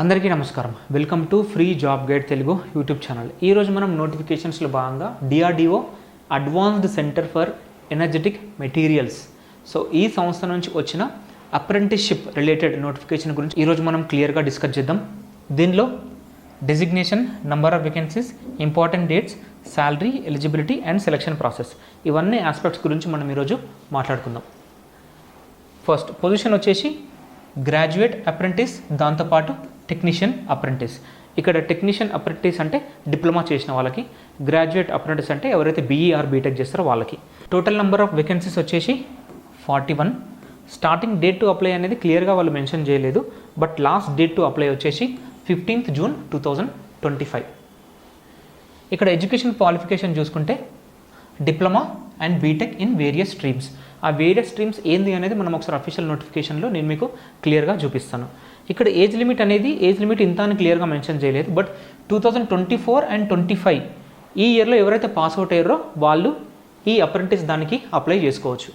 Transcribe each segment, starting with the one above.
అందరికీ నమస్కారం. Welcome to free job guide Telugu YouTube channel. ఈరోజు మనం నోటిఫికేషన్స్లో భాగంగా DRDO advanced centre for energetic materials, so ఈ సంస్థ నుంచి వచ్చిన అప్రెంటిస్షిప్ రిలేటెడ్ నోటిఫికేషన్ గురించి ఈరోజు మనం క్లియర్గా డిస్కస్ చేద్దాం. దీనిలో designation, number of vacancies, important dates, salary, eligibility and selection process, ఇవన్నీ ఆస్పెక్ట్స్ గురించి మనం ఈరోజు మాట్లాడుకుందాం. ఫస్ట్ పొజిషన్ వచ్చేసి గ్రాడ్యుయేట్ అప్రెంటిస్, దాంతోపాటు టెక్నీషియన్ అప్రెంటిస్. ఇక్కడ టెక్నీషియన్ అప్రెంటిస్ అంటే డిప్లొమా చేసిన వాళ్ళకి, గ్రాడ్యుయేట్ అప్రెంటిస్ అంటే ఎవరైతే బీఈ ఆర్ బీటెక్ చేస్తారో వాళ్ళకి. టోటల్ నెంబర్ ఆఫ్ వేకెన్సీస్ వచ్చేసి 41. స్టార్టింగ్ డేట్ టు అప్లై అనేది క్లియర్గా వాళ్ళు మెన్షన్ చేయలేదు, but last date to apply వచ్చేసి 15th June 2025. ఇక్కడ ఎడ్యుకేషన్ క్వాలిఫికేషన్ చూసుకుంటే diploma and BTech in various streams. ఆ వేరియస్ స్ట్రీమ్స్ ఏంది అనేది మనం ఒకసారి అఫీషియల్ నోటిఫికేషన్లో నేను మీకు క్లియర్గా చూపిస్తాను. ఇక్కడ ఏజ్ లిమిట్ అనేది ఇంత అని క్లియర్గా మెన్షన్ చేయలేదు, బట్ 2024 and 25 ఈ ఇయర్లో ఎవరైతే పాస్అవుట్ అయ్యారో వాళ్ళు ఈ అప్రెంటిస్ దానికి అప్లై చేసుకోవచ్చు.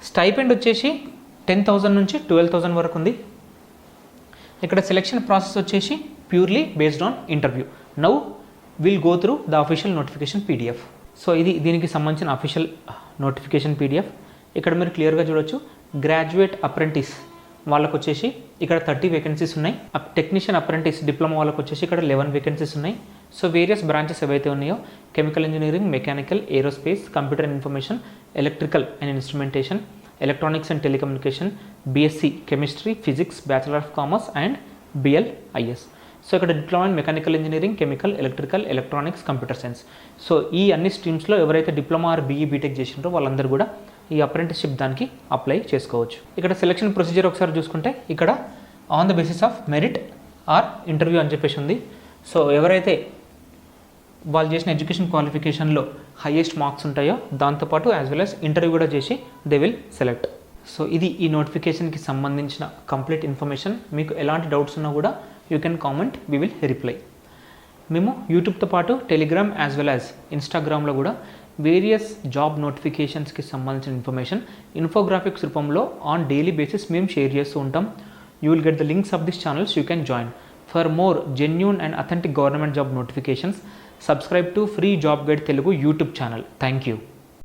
స్టైపెండ్ వచ్చేసి 10,000 నుంచి 12,000 వరకు ఉంది. ఇక్కడ సెలెక్షన్ ప్రాసెస్ వచ్చేసి purely based on interview. Now will go through the official notification PDF. So ఇది దీనికి సంబంధించిన అఫీషియల్ నోటిఫికేషన్ పీడిఎఫ్. ఇక్కడ మీరు క్లియర్గా చూడొచ్చు. గ్రాడ్యుయేట్ అప్రెంటిస్ వాళ్ళకు వచ్చేసి ఇక్కడ 30 వేకెన్సీస్ ఉన్నాయి. టెక్నీషియన్ అప్రెంటిస్ డిప్లొమా వాళ్ళకు వచ్చేసి ఇక్కడ 11 వేకెన్సీస్ ఉన్నాయి. సో వేరియస్ బ్రాంచెస్ ఏవైతే ఉన్నాయో chemical engineering, mechanical, aerospace, computer and information, electrical and instrumentation, electronics and telecommunication, BSc chemistry, physics, bachelor of commerce and BLIS. So ఇక్కడ diploma in mechanical engineering, chemical, electrical, electronics, computer science. So ఈ అన్ని స్ట్రీమ్స్లో ఎవరైతే diploma or BE BTech చేసినారో వాళ్ళందరూ కూడా ఈ apprenticeship దానికి apply చేసుకోవచ్చు. ఇక్కడ సెలక్షన్ ప్రొసీజర్ ఒకసారి చూసుకుంటే ఇక్కడ on the basis of merit or interview అని చెప్పేసి ఉంది. సో ఎవరైతే వాళ్ళు చేసిన ఎడ్యుకేషన్ క్వాలిఫికేషన్లో హైయెస్ట్ మార్క్స్ ఉంటాయో దాంతోపాటు యాజ్ వెల్ యాజ్ ఇంటర్వ్యూ కూడా చేసి దే విల్ సెలెక్ట్. సో ఇది ఈ నోటిఫికేషన్కి సంబంధించిన కంప్లీట్ ఇన్ఫర్మేషన్. మీకు ఎలాంటి డౌట్స్ ఉన్నా కూడా you can comment, we will reply. మేము యూట్యూబ్తో పాటు టెలిగ్రామ్ యాజ్ వెల్ యాజ్ ఇన్స్టాగ్రామ్లో కూడా వేరియస్ జాబ్ నోటిఫికేషన్స్కి సంబంధించిన ఇన్ఫర్మేషన్ ఇన్ఫోగ్రాఫిక్స్ రూపంలో ఆన్ డైలీ బేసిస్ మేము షేర్ చేస్తూ ఉంటాం. You will get the links of this channels, you can join. For more genuine and authentic government job notifications, subscribe to free job guide Telugu YouTube channel. Thank you.